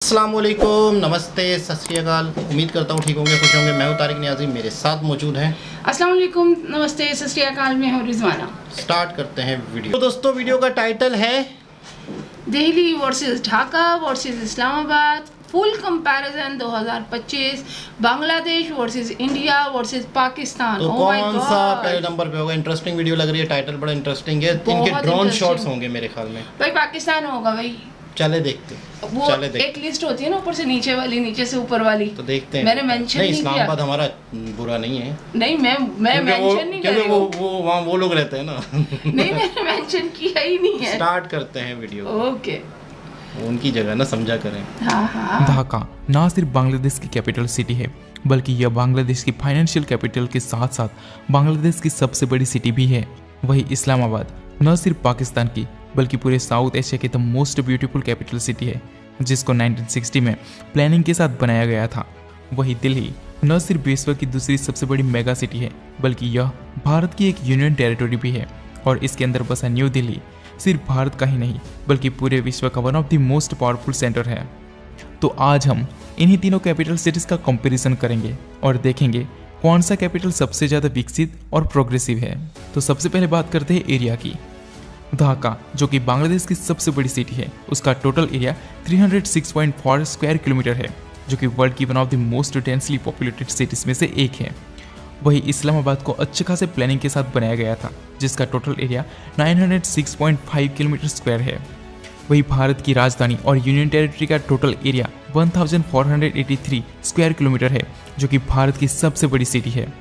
अस्सलाम वालेकुम, नमस्ते, सत श्री अकाल। उम्मीद करता हूँ ठीक होंगे, खुश होंगे। मैं हूँ तारिक नियाजी, मेरे साथ मौजूद हैं। अस्सलाम वालेकुम, नमस्ते, सत श्री अकाल। मैं हूँ रिजवाना। स्टार्ट करते हैं वीडियो। तो दोस्तों, वीडियो का टाइटल है Delhi versus Dhaka versus Islamabad, full comparison 2025, Bangladesh versus India versus Pakistan. तो कौन सा पहले नंबर पे होगा? इंटरेस्टिंग वीडियो लग रही है, टाइटल बड़ा इंटरेस्टिंग है। इनके ड्रोन शॉट्स होंगे मेरे ख्याल में। भाई पाकिस्तान होगा भाई। चले देखते वो एक लिस्ट होती है ना, ऊपर से नीचे वाली, नीचे से ऊपर वाली। तो देखते हैं। मैंने मेंशन नहीं किया। इस्लामाबाद हमारा बुरा नहीं है। नहीं, मैं मेंशन नहीं कर रही हूं। वो वहाँ वो लोग रहते हैं ना। नहीं, मैंने मेंशन किया ही नहीं है। स्टार्ट करते हैं वीडियो। ओके, उनकी जगह ना समझा करें। हाँ। ढाका ना सिर्फ बांग्लादेश की कैपिटल सिटी है, बल्कि यह बांग्लादेश की फाइनेंशियल कैपिटल के साथ साथ बांग्लादेश की सबसे बड़ी सिटी भी है। वही इस्लामाबाद न सिर्फ पाकिस्तान की बल्कि पूरे साउथ एशिया की the most beautiful capital city है, जिसको 1960 में प्लानिंग के साथ बनाया गया था। वही दिल्ली न सिर्फ विश्व की दूसरी सबसे बड़ी मेगा सिटी है, बल्कि यह भारत की एक यूनियन टेरिटरी भी है। और इसके अंदर बसा न्यू दिल्ली सिर्फ भारत का ही नहीं बल्कि पूरे विश्व का one of the most powerful centre है। तो आज हम इन्हीं तीनों कैपिटल सिटीज का कंपैरिजन करेंगे और देखेंगे कौन सा कैपिटल सबसे ज़्यादा विकसित और प्रोग्रेसिव है। तो सबसे पहले बात करते हैं एरिया की। ढाका, जो कि बांग्लादेश की सबसे बड़ी सिटी है, उसका टोटल एरिया 306.4 स्क्वायर किलोमीटर है, जो कि वर्ल्ड की one of the most densely populated cities में से एक है। वही इस्लामाबाद को अच्छे खासे प्लानिंग के साथ बनाया गया था, जिसका टोटल एरिया 906.5 किलोमीटर स्क्वायर है। वही भारत की राजधानी और यूनियन टेरिटरी का टोटल एरिया 1483 स्क्वायर किलोमीटर है, जो कि भारत की सबसे बड़ी सिटी है।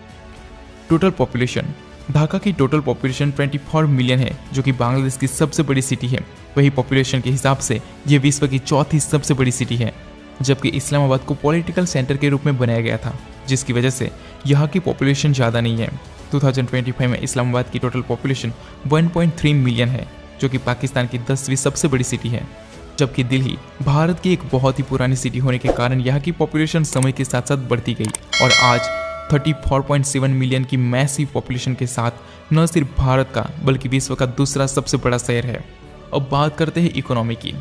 टोटल पॉपुलेशन, ढाका की टोटल पॉपुलेशन 24 मिलियन है, जो कि बांग्लादेश की सबसे बड़ी सिटी है। वही पॉपुलेशन के हिसाब से ये विश्व की चौथी सबसे बड़ी सिटी है, जबकि इस्लामाबाद को पॉलिटिकल सेंटर के रूप में बनाया गया था, जिसकी वजह से यहाँ की पॉपुलेशन ज़्यादा नहीं है। 2025 में इस्लामाबाद की टोटल पॉपुलेशन 1.3 मिलियन है, जो कि पाकिस्तान की 10वीं सबसे बड़ी सिटी है। जबकि दिल्ली भारत की एक बहुत ही पुरानी सिटी होने के कारण यहाँ की पॉपुलेशन समय के साथ साथ बढ़ती गई और आज 34.7 मिलियन की मैसिव पॉपुलेशन के साथ न सिर्फ भारत का बल्कि विश्व का दूसरा सबसे बड़ा शहर है। अब बात करते हैं इकोनॉमी की।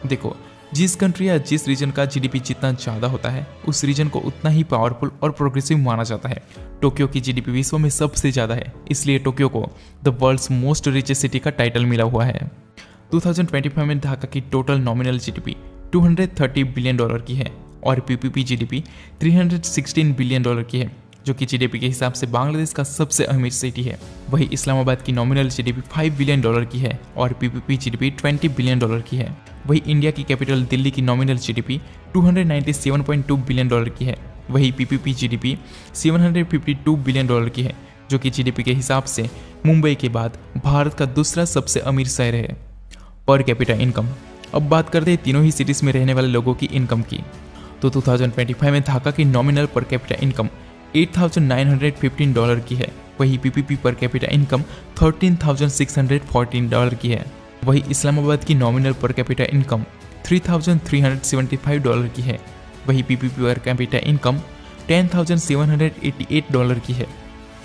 देखो, जिस कंट्री या जिस रीजन का जीडीपी जितना ज़्यादा होता है, उस रीजन को उतना ही पावरफुल और प्रोग्रेसिव माना जाता है। टोक्यो की जीडीपी विश्व में सबसे ज़्यादा है, इसलिए टोक्यो को the world's most richest city का टाइटल मिला हुआ है। 2025 में ढाका की टोटल नॉमिनल जीडीपी $230 बिलियन की है और पीपीपी जीडीपी $316 बिलियन की है, जो कि जीडीपी के हिसाब से बांग्लादेश का सबसे अमीर सिटी है। वही इस्लामाबाद की नॉमिनल जीडीपी $5 बिलियन की है और पीपीपी जीडीपी $20 बिलियन की है। वही इंडिया की कैपिटल दिल्ली की नॉमिनल जीडीपी $297.2 बिलियन की है। वही पीपीपी जीडीपी $752 बिलियन की है, जो कि जीडीपी के हिसाब से मुंबई के बाद भारत का दूसरा सबसे अमीर शहर है। पर कैपिटा इनकम, अब बात करते हैं तीनों ही सिटीज़ में रहने वाले लोगों की इनकम की। तो 2025 में ढाका की नॉमिनल पर कैपिटा इनकम $8,915 की है। वही पीपीपी पर कैपिटा इनकम $13,614 की है। वही इस्लामाबाद की नॉमिनल पर कैपिटा इनकम $3,375 की है। वही पीपीपी पर कैपिटा इनकम $10,788 की है।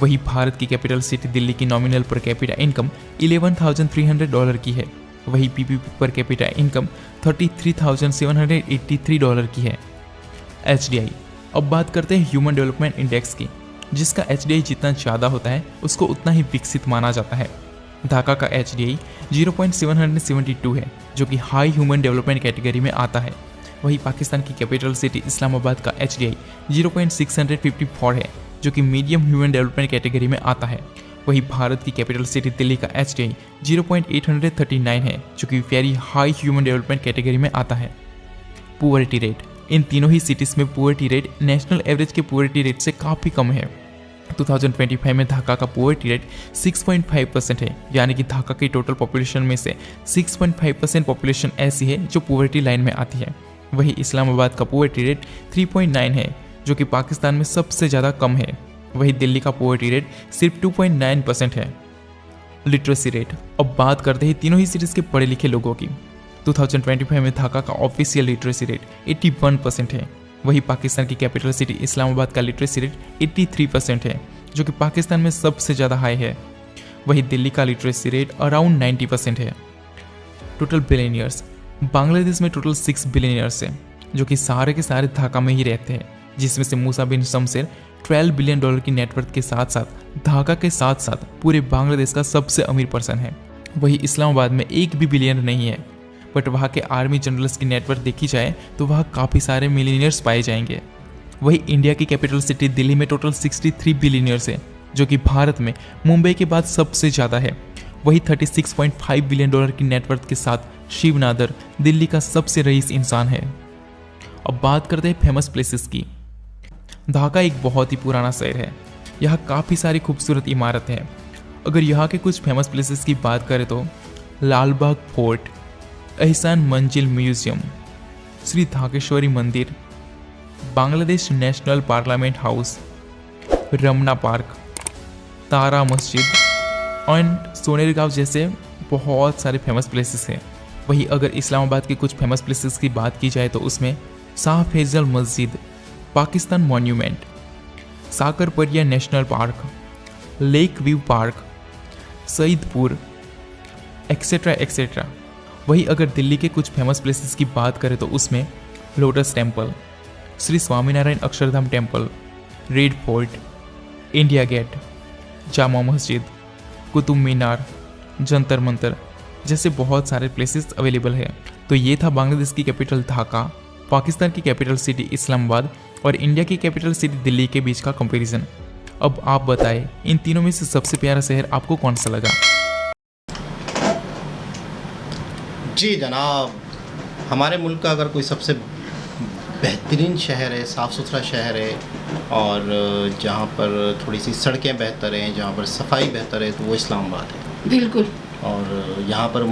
वही भारत की कैपिटल सिटी दिल्ली की नॉमिनल पर कैपिटा इनकम $11,300 की है। वही पीपीपी पर कैपिटा इनकम $33,783 की है। एचडीआई, अब बात करते हैं ह्यूमन डेवलपमेंट इंडेक्स की, जिसका एचडीआई जितना ज़्यादा होता है उसको उतना ही विकसित माना जाता है। ढाका का एचडीआई 0.772 है, जो कि हाई ह्यूमन डेवलपमेंट कैटेगरी में आता है। वही पाकिस्तान की कैपिटल सिटी इस्लामाबाद का एचडीआई 0.654 है, जो कि मीडियम ह्यूमन डेवलपमेंट कैटेगरी में आता है। वही भारत की कैपिटल सिटी दिल्ली का एचडीआई 0.839 है, जो कि very high human development category में आता है। पुअरिटी रेट, इन तीनों ही सिटीज़ में पुअरिटी रेट नेशनल एवरेज के पुअरिटी रेट से काफ़ी कम है। 2025 में ढाका का पुअरिटी रेट 6.5% है, यानी कि ढाका की टोटल पॉपुलेशन में से 6.5% पॉपुलेशन ऐसी है जो पुअरिटी लाइन में आती है। वही इस्लामाबाद का पुअरिटी रेट 3.9 है, जो कि पाकिस्तान में सबसे ज़्यादा कम है। वही दिल्ली का पुअरिटी रेट सिर्फ 2.9% है। लिटरेसी रेट, अब बात करते हैं तीनों ही सिटीज़ के पढ़े लिखे लोगों की। 2025 में ढाका का ऑफिशियल लिटरेसी रेट 81% है। वही पाकिस्तान की कैपिटल सिटी इस्लामाबाद का लिटरेसी रेट 83% है, जो कि पाकिस्तान में सबसे ज़्यादा हाई है। वही दिल्ली का लिटरेसी रेट अराउंड 90% है। टोटल बिलियनियर्स, बांग्लादेश में टोटल 6 बिलियनियर्स है जो कि सारे के सारे ढाका में ही रहते हैं, जिसमें से मूसा बिन शमशेर $12 बिलियन की नेटवर्थ के साथ साथ ढाका के साथ साथ पूरे बांग्लादेश का सबसे अमीर पर्सन है। वही इस्लामाबाद में एक भी बिलियनर नहीं है, बट वहाँ के आर्मी जनरल्स की नेटवर्थ देखी जाए तो वहाँ काफ़ी सारे मिलियनियर्स पाए जाएंगे। वही इंडिया की कैपिटल सिटी दिल्ली में टोटल 63 बिलियनियर्स है, जो कि भारत में मुंबई के बाद सबसे ज़्यादा है। वही $36.5 बिलियन की नेटवर्थ के साथ शिव नादर दिल्ली का सबसे रईस इंसान है। अब बात करते हैं फेमस प्लेसेस की। ढाका एक बहुत ही पुराना शहर है, यहाँ काफ़ी सारी खूबसूरत इमारतें हैं। अगर यहाँ के कुछ फेमस प्लेसेस की बात करें तो लाल बाग फोर्ट, एहसान मंजिल museum, Shri Dhakeshwari Mandir, Bangladesh national parliament house, Ramna park, Tara Masjid और सोनेरगांव जैसे बहुत सारे फेमस प्लेसेस हैं। वही अगर इस्लामाबाद के कुछ फेमस प्लेसेस की बात की जाए तो उसमें Shah Faisal Masjid, Pakistan monument, Shakarparian national park, lake view park, Saidpur etcetera etcetera. वही अगर दिल्ली के कुछ फेमस प्लेसेस की बात करें तो उसमें lotus temple, Shri Swaminarayan Akshardham temple, red fort, India gate, Jama Masjid, Qutub मीनार, जंतर मंतर जैसे बहुत सारे प्लेसेस अवेलेबल है। तो ये था बांग्लादेश की कैपिटल ढाका, पाकिस्तान की कैपिटल सिटी इस्लामाबाद और इंडिया की कैपिटल सिटी दिल्ली के बीच का कंपैरिजन। अब आप बताएं इन तीनों में से सबसे प्यारा शहर आपको कौन सा लगा? जी जनाब, हमारे मुल्क का अगर कोई सबसे बेहतरीन शहर है, साफ़ सुथरा शहर है और जहाँ पर थोड़ी सी सड़कें बेहतर हैं, जहाँ पर सफाई बेहतर है, तो वो इस्लामाबाद है। बिल्कुल। और यहाँ पर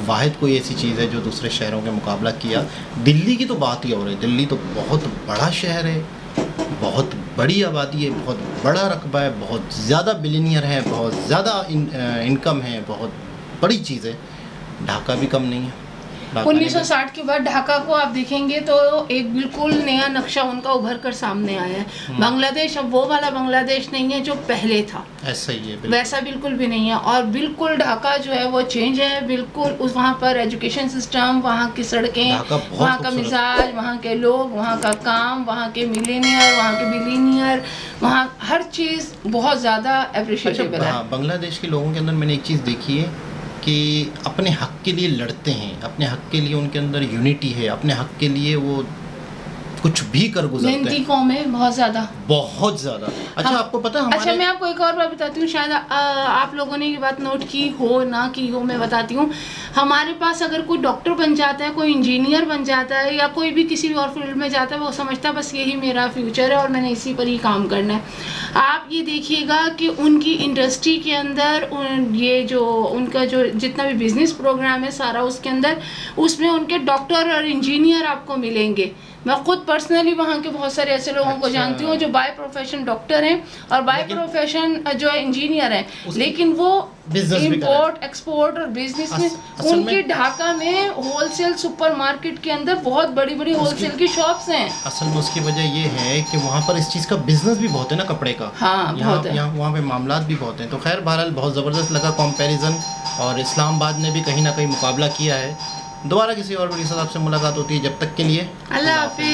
वाहिद कोई ऐसी चीज़ है जो दूसरे शहरों के मुकाबला किया। दिल्ली की तो बात ही और है। दिल्ली तो बहुत बड़ा शहर है, बहुत बड़ी आबादी है, बहुत बड़ा रकबा है, बहुत ज़्यादा बिलियनियर है, बहुत ज़्यादा इनकम है, बहुत बड़ी चीज़ है। ढाका भी कम नहीं है। 1960 के बाद ढाका को आप देखेंगे तो एक बिल्कुल नया नक्शा उनका उभर कर सामने आया है। बांग्लादेश अब वो वाला बांग्लादेश नहीं है जो पहले था, ऐसा ही है, वैसा बिल्कुल भी नहीं है। और बिल्कुल ढाका जो है वो चेंज है बिल्कुल। उस वहाँ पर एजुकेशन सिस्टम, वहाँ की सड़कें, वहाँ का मिजाज, वहाँ के लोग, वहाँ का काम, वहाँ के मिलेनियर, वहाँ के बिलियनियर, वहाँ हर चीज़ बहुत ज़्यादा अप्रिशिएटेबल है। बांग्लादेश के लोगों के अंदर मैंने एक चीज़ देखी है कि अपने हक के लिए लड़ते हैं, अपने हक के लिए उनके अंदर यूनिटी है, अपने हक के लिए वो कुछ भी कर गुजरते हैं। मेहनती कौम है बहुत ज़्यादा, बहुत ज़्यादा। अच्छा आपको पता है अच्छा मैं आपको एक और बात बताती हूँ, शायद आप लोगों ने ये बात नोट की हो ना की हो, मैं बताती हूँ। हमारे पास अगर कोई डॉक्टर बन जाता है, कोई इंजीनियर बन जाता है या कोई भी किसी भी और फील्ड में जाता है, वो समझता है बस यही मेरा फ्यूचर है और मैंने इसी पर ही काम करना है। आप ये देखिएगा कि उनकी इंडस्ट्री के अंदर ये जो उनका जो जितना भी बिजनेस प्रोग्राम है सारा, उसके अंदर उसमें उनके डॉक्टर और इंजीनियर आपको मिलेंगे। मैं खुद पर्सनली वहाँ के बहुत सारे ऐसे लोगों को जानती हूँ जो बाय प्रोफेशन डॉक्टर हैं और बाय प्रोफेशन जो है इंजीनियर हैं, लेकिन वो इंपोर्ट एक्सपोर्ट और बिजनेस में उनके ढाका में होलसेल सुपरमार्केट के अंदर बहुत बड़ी बड़ी होलसेल की शॉप्स हैं। असल में उसकी वजह ये है कि वहाँ पर इस चीज़ का बिजनेस भी बहुत है ना, कपड़े का। हाँ, बहुत है। यहाँ वहाँ पे मामलात भी बहुत हैं। तो खैर बहरहाल बहुत ज़बरदस्त लगा कंपैरिजन, और इस्लामाबाद ने भी कहीं ना कहीं मुकाबला किया है। दोबारा किसी और बड़ी साहब से मुलाकात होती है, जब तक के लिए अल्लाह हाफिज़।